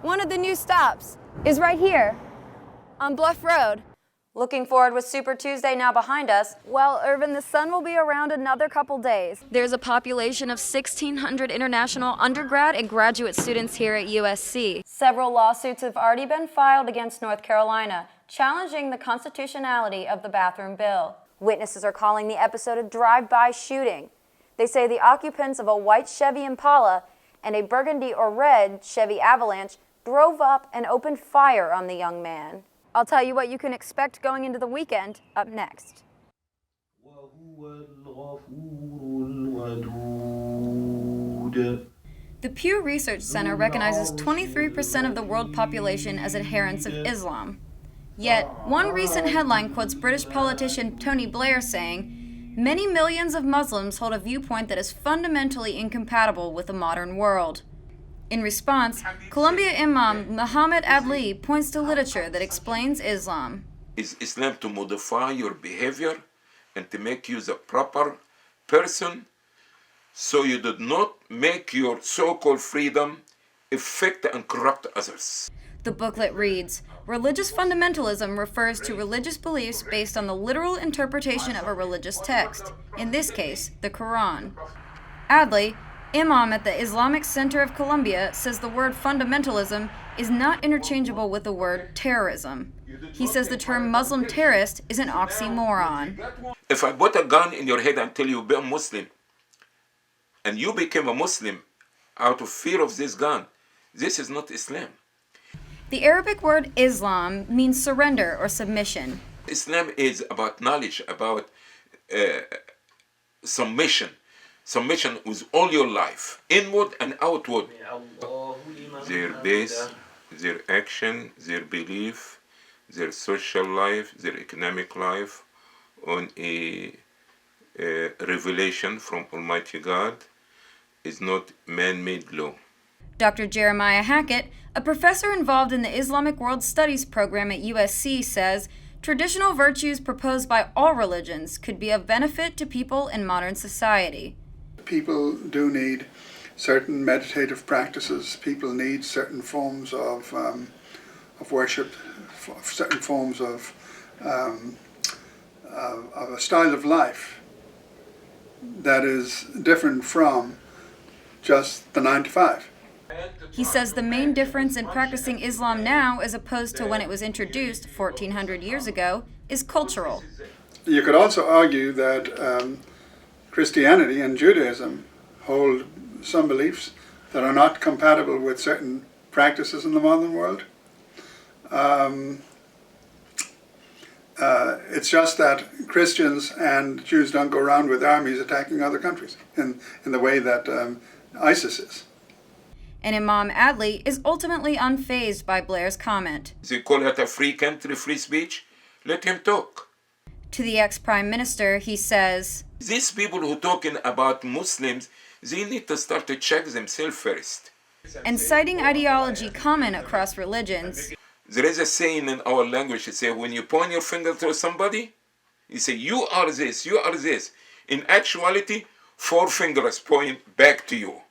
One of the new stops is right here on Bluff Road. Looking forward with Super Tuesday now behind us. Well, Irvin, the sun will be around another couple days. There's a population of 1,600 international undergrad and graduate students here at USC. Several lawsuits have already been filed against North Carolina, challenging the constitutionality of the bathroom bill. Witnesses are calling the episode a drive-by shooting. They say the occupants of a white Chevy Impala and a burgundy or red Chevy Avalanche drove up and opened fire on the young man. I'll tell you what you can expect going into the weekend up next. The Pew Research Center recognizes 23% of the world population as adherents of Islam. Yet, one recent headline quotes British politician Tony Blair saying, "Many millions of Muslims hold a viewpoint that is fundamentally incompatible with the modern world." In response, Columbia Imam Muhammad ADLY points to literature that explains Islam. Is Islam to modify your behavior and to make you the proper person so you do not make your so-called freedom affect and corrupt others? The booklet reads, "Religious fundamentalism refers to religious beliefs based on the literal interpretation of a religious text, in this case, the Quran." ADLY, Imam at the Islamic Center of Columbia, says the word fundamentalism is not interchangeable with the word terrorism. He says the term Muslim terrorist is an oxymoron. If I put a gun in your head and tell you be a Muslim, and you became a Muslim out of fear of this gun, this is not Islam. The Arabic word Islam means surrender or submission. Islam is about knowledge, about submission. Submission with all your life, inward and outward. Their base, their action, their belief, their social life, their economic life on a revelation from Almighty God is not man-made law. Dr. Jeremiah Hackett, a professor involved in the Islamic World Studies program at USC, says traditional virtues proposed by all religions could be of benefit to people in modern society. People do need certain meditative practices. People need certain forms of worship, certain forms of a style of life that is different from just the 9 to 5. He says the main difference in practicing Islam now as opposed to when it was introduced 1,400 years ago is cultural. You could also argue that Christianity and Judaism hold some beliefs that are not compatible with certain practices in the modern world. It's just that Christians and Jews don't go around with armies attacking other countries in the way that ISIS is. And Imam ADLY is ultimately unfazed by Blair's comment. They call it a free country, free speech. Let him talk. To the ex-prime minister, he says, These people who talking about Muslims, they need to start to check themselves first. And citing ideology common across religions, there is a saying in our language, it says, when you point your finger to somebody, you say, you are this, you are this. In actuality, 4 fingers point back to you.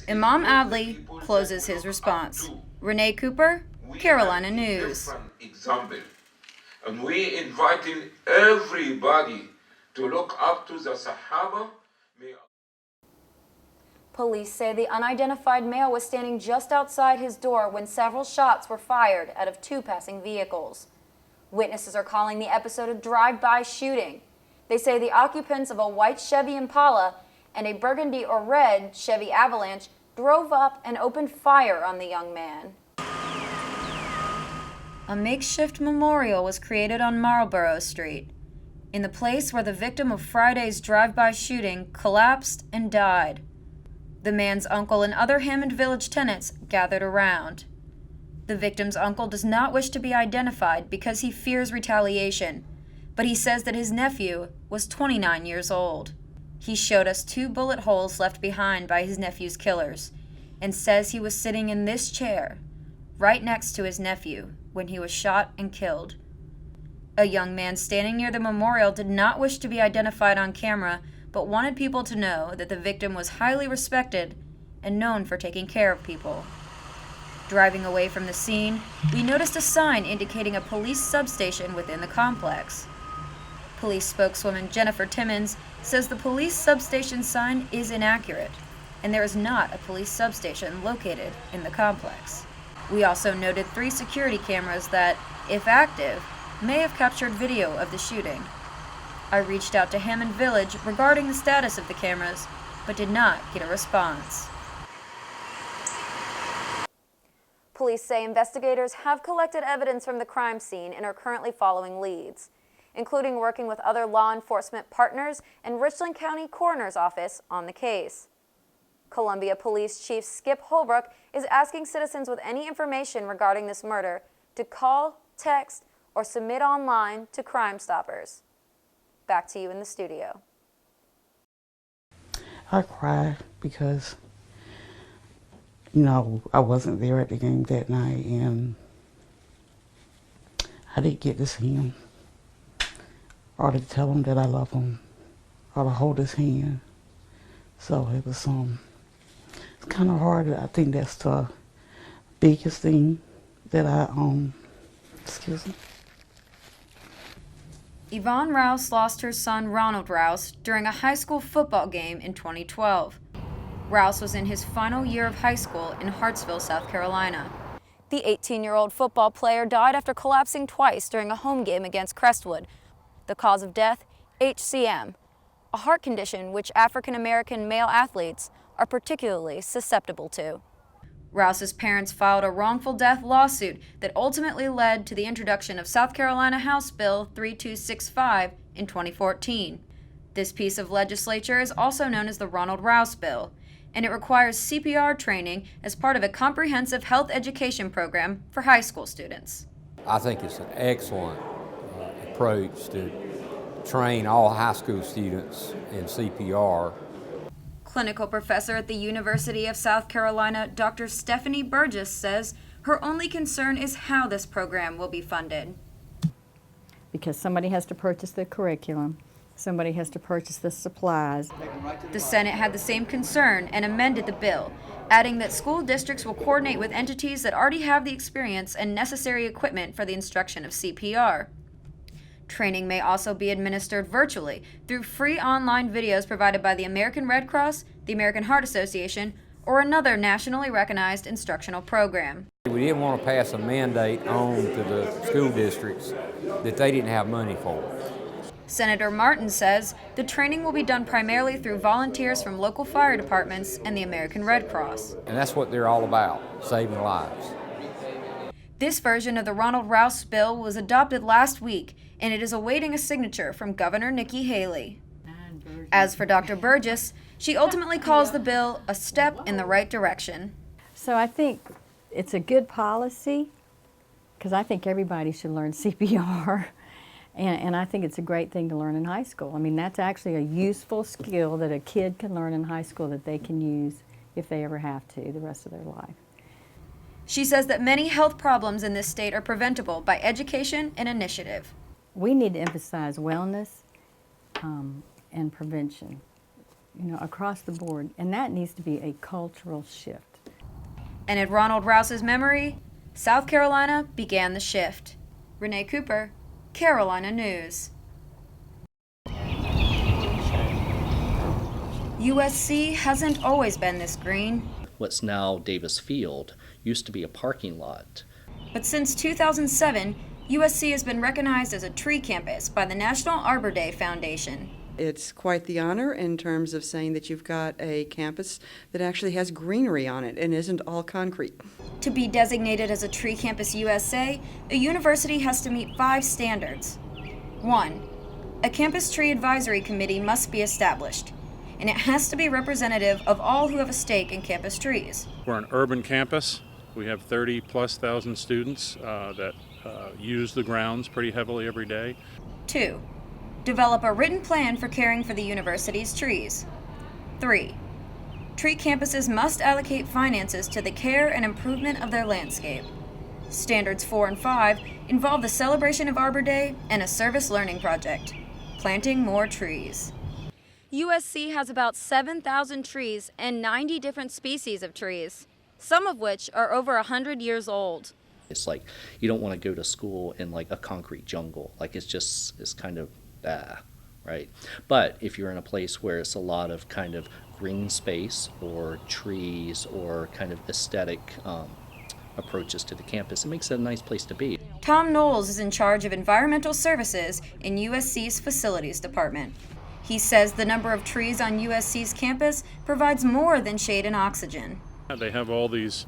Imam ADLY closes his response. Renée Cooper, Carolina News. Example. And we inviting everybody to look up to the Sahaba. Police say the unidentified male was standing just outside his door when several shots were fired out of 2 passing vehicles. Witnesses are calling the episode a drive-by shooting. They say the occupants of a white Chevy Impala and a burgundy or red Chevy Avalanche drove up and opened fire on the young man. A makeshift memorial was created on Marlborough Street, in the place where the victim of Friday's drive-by shooting collapsed and died. The man's uncle and other Hammond Village tenants gathered around. The victim's uncle does not wish to be identified because he fears retaliation, but he says that his nephew was 29 years old. He showed us 2 bullet holes left behind by his nephew's killers, and says he was sitting in this chair, right next to his nephew, when he was shot and killed. A young man standing near the memorial did not wish to be identified on camera, but wanted people to know that the victim was highly respected and known for taking care of people. Driving away from the scene, we noticed a sign indicating a police substation within the complex. Police spokeswoman Jennifer Timmons says the police substation sign is inaccurate, and there is not a police substation located in the complex. We also noted 3 security cameras that, if active, may have captured video of the shooting. I reached out to Hammond Village regarding the status of the cameras, but did not get a response. Police say investigators have collected evidence from the crime scene and are currently following leads, including working with other law enforcement partners and Richland County Coroner's Office on the case. Columbia Police Chief Skip Holbrook is asking citizens with any information regarding this murder to call, text, or submit online to Crime Stoppers. Back to you in the studio. I cried because, you know, I wasn't there at the game that night and I didn't get to see him or to tell him that I love him or to hold his hand. So it was it's kind of hard. I think that's the biggest thing that excuse me. Yvonne Rouse lost her son Ronald Rouse during a high school football game in 2012. Rouse was in his final year of high school in Hartsville, South Carolina. The 18-year-old football player died after collapsing twice during a home game against Crestwood. The cause of death, HCM, a heart condition which African-American male athletes are particularly susceptible to. Rouse's parents filed a wrongful death lawsuit that ultimately led to the introduction of South Carolina House Bill 3265 in 2014. This piece of legislation is also known as the Ronald Rouse Bill, and it requires CPR training as part of a comprehensive health education program for high school students. I think it's an excellent approach to train all high school students in CPR. Clinical professor at the University of South Carolina, Dr. Stephanie Burgess, says her only concern is how this program will be funded. Because somebody has to purchase the curriculum, somebody has to purchase the supplies. The Senate had the same concern and amended the bill, adding that school districts will coordinate with entities that already have the experience and necessary equipment for the instruction of CPR. Training may also be administered virtually through free online videos provided by the American Red Cross, the American Heart Association, or another nationally recognized instructional program. We didn't want to pass a mandate on to the school districts that they didn't have money for. Senator Martin says the training will be done primarily through volunteers from local fire departments and the American Red Cross. And that's what they're all about, saving lives. This version of the Ronald Rouse bill was adopted last week, and it is awaiting a signature from Governor Nikki Haley. As for Dr. Burgess, she ultimately calls the bill a step in the right direction. So I think it's a good policy, because I think everybody should learn CPR. And I think it's a great thing to learn in high school. I mean, that's actually a useful skill that a kid can learn in high school that they can use if they ever have to the rest of their life. She says that many health problems in this state are preventable by education and initiative. We need to emphasize wellness and prevention, you know, across the board, and that needs to be a cultural shift. And in Ronald Rouse's memory, South Carolina began the shift. Renée Cooper, Carolina News. USC hasn't always been this green. What's now Davis Field used to be a parking lot. But since 2007, USC has been recognized as a tree campus by the National Arbor Day Foundation. It's quite the honor in terms of saying that you've got a campus that actually has greenery on it and isn't all concrete. To be designated as a Tree Campus USA, a university has to meet 5 standards. 1. A campus tree advisory committee must be established, and it has to be representative of all who have a stake in campus trees. We're an urban campus. We have 30,000+ students that use the grounds pretty heavily every day. 2. Develop a written plan for caring for the university's trees. 3. Tree campuses must allocate finances to the care and improvement of their landscape. Standards 4 and 5 involve the celebration of Arbor Day and a service learning project, planting more trees. USC has about 7,000 trees and 90 different species of trees. some of which are over 100 years old. It's like you don't want to go to school in like a concrete jungle. Like it's kind of right? But if you're in a place where it's a lot of kind of green space or trees or kind of aesthetic approaches to the campus, it makes it a nice place to be. Tom Knowles is in charge of environmental services in USC's facilities department. He says the number of trees on USC's campus provides more than shade and oxygen. They have all these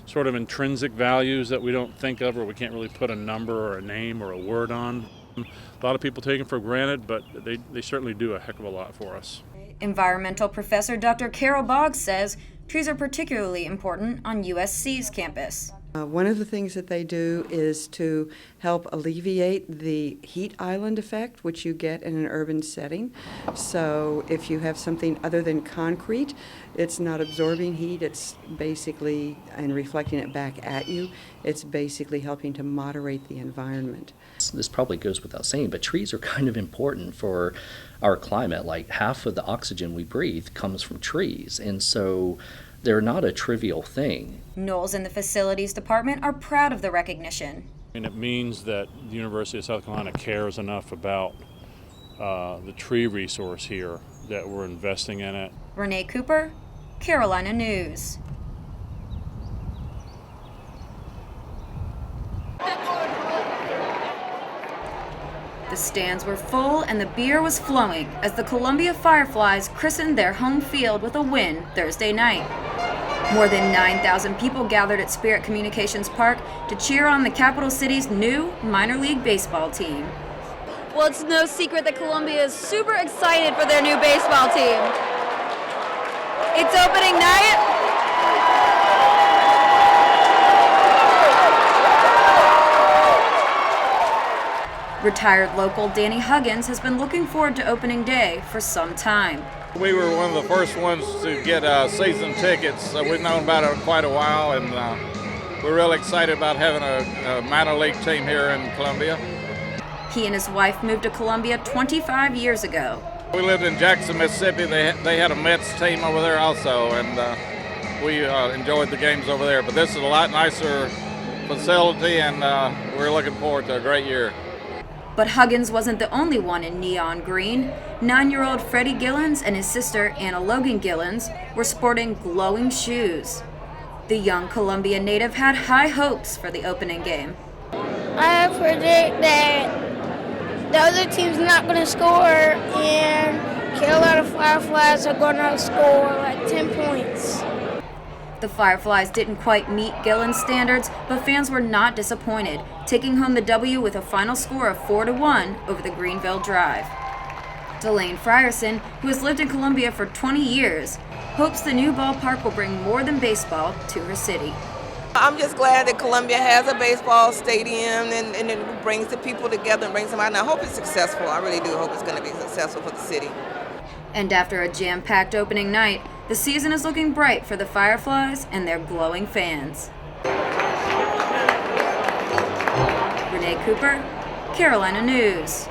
sort of intrinsic values that we don't think of, or we can't really put a number or a name or a word on. A lot of people take them for granted, but they certainly do a heck of a lot for us. Environmental professor Dr. Carol Boggs says trees are particularly important on USC's campus. One of the things that they do is to help alleviate the heat island effect, which you get in an urban setting. So if you have something other than concrete, it's not absorbing heat, it's basically, and reflecting it back at you, it's basically helping to moderate the environment. This probably goes without saying, but trees are kind of important for our climate. Like half of the oxygen we breathe comes from trees, and so they're not a trivial thing. Knowles and the facilities department are proud of the recognition. And it means that the University of South Carolina cares enough about the tree resource here that we're investing in it. Renée Cooper, Carolina News. The stands were full and the beer was flowing as the Columbia Fireflies christened their home field with a win Thursday night. More than 9,000 people gathered at Spirit Communications Park to cheer on the capital city's new minor league baseball team. Well, it's no secret that Columbia is super excited for their new baseball team. It's opening night. Retired local Danny Huggins has been looking forward to opening day for some time. We were one of the first ones to get season tickets. We've known about it quite a while, and we're really excited about having a minor league team here in Columbia. He and his wife moved to Columbia 25 years ago. We lived in Jackson, Mississippi. They had a Mets team over there also, and we enjoyed the games over there. But this is a lot nicer facility, and we're looking forward to a great year. But Huggins wasn't the only one in neon green. 9-year-old Freddie Gillens and his sister Anna Logan Gillens were sporting glowing shoes. The young Columbia native had high hopes for the opening game. I predict that the other team's not going to score and Carolina Fireflies are going to score like 10 points. The Fireflies didn't quite meet Gillen's standards, but fans were not disappointed, taking home the W with a final score of 4-1 over the Greenville Drive. Delane Frierson, who has lived in Columbia for 20 years, hopes the new ballpark will bring more than baseball to her city. I'm just glad that Columbia has a baseball stadium and it brings the people together and brings them out. And I hope it's successful. I really do hope it's going to be successful for the city. And after a jam-packed opening night, the season is looking bright for the Fireflies and their glowing fans. Renée Cooper, Carolina News.